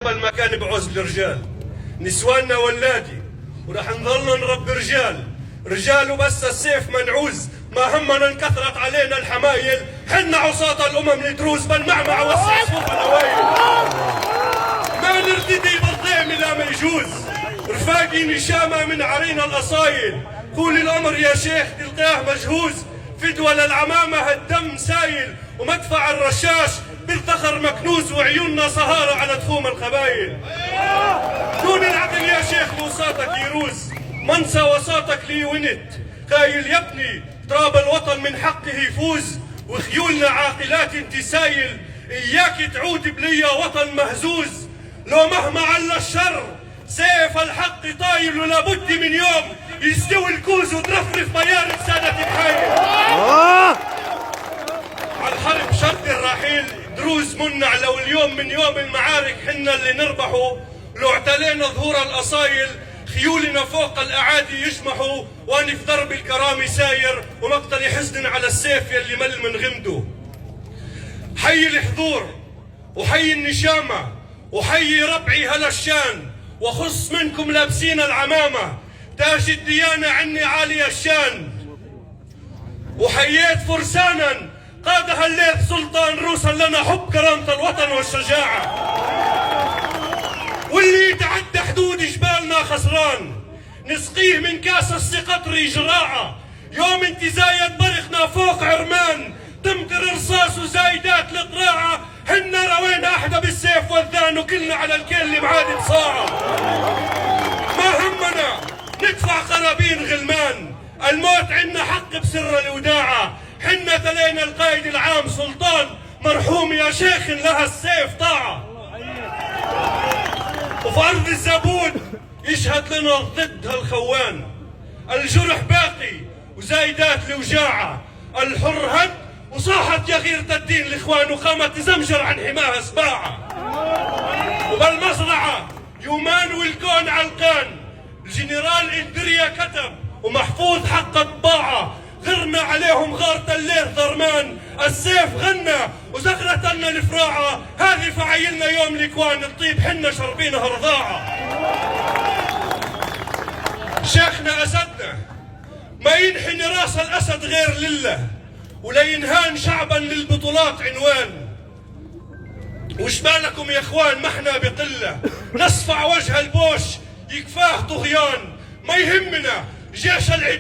المكان بعوز الرجال، نسواننا ولادي، وراح نظل نربي رجال وبس السيف منعوز. ما همنا انكثرت علينا الحمايل، حنا عصاة الامم الدروز بالمعمعة والصفوف الاوائل. ما نرتدي بالضيم لا ما يجوز، رفاقي نشامة من عرينا الاصايل. طول الامر يا شيخ تلقاه مجهوز، فدوى للعمامة الدم سايل، ومدفع الرشاش بالذخر مكنوز، وعيوننا صهارة على تخوم القبايل. دون العقل يا شيخ وصاتك يروز، منسى وساطك لي ونت قايل يا ابني تراب الوطن من حقه يفوز، وخيولنا عاقلات تسايل. اياك تعود بليا وطن مهزوز، لو مهما علا الشر سيف الحق طايل، ولابد من يوم يستوي الكوز وترفرف ميارب سادة الحايل. على الحرب شرط الرحيل دروز منع، لو اليوم من يوم المعارك حنا اللي نربحوا. لو اعتلينا ظهور الاصايل خيولنا فوق الاعادي يجمحوا، واني في درب الكرامي ساير، ومقتلي حزن على السيف يلي مل من غمده. حي الحضور وحي النشامة وحي ربعي هلا الشان، وخص منكم لابسين العمامة تاج الديانة عني عالية الشان. وحييت فرسانا قادها الليث سلطان روسا لنا حب كرامة الوطن والشجاعة، واللي يتعدى حدود جبالنا خسران نسقيه من كاس السقطري جراعة. يوم انت زايد برخنا فوق عرمان، تمطر رصاص وزايدات القراعة، حنا روينا احدى بالسيف والذان، وكلنا على الكل اللي معاد صاعة. ما همنا ندفع قرابين غلمان، الموت عنا حق بسر الوداعة. حنا تلينا القائد العام سلطان مرحوم يا شيخ لها السيف طاعة، وفي أرض الزبون يشهد لنا ضد هالخوان. الجرح باقي وزايدات الوجاعة، الحر هد وصاحت يا غيرة الدين الإخوان، وقامت تزمجر عن حماها سباعة. وبالمزرعة يومان والكون علقان، الجنرال إندريا كتب ومحفوظ حق الطباعة. غرنا عليهم غارة الليل ضرمان، السيف غنى وزغرت لنا الفراعة. هذه فعيلنا يوم الإكوان الطيب حنا شربينها رضاعة. شيخنا أسدنا ما ينحني راس الأسد غير لله، ولا ينهان شعبا للبطولات عنوان. وش بالكم يا اخوان ما احنا بقلة، نصفع وجه البوش يكفاه طغيان. ما يهمنا جيش العداء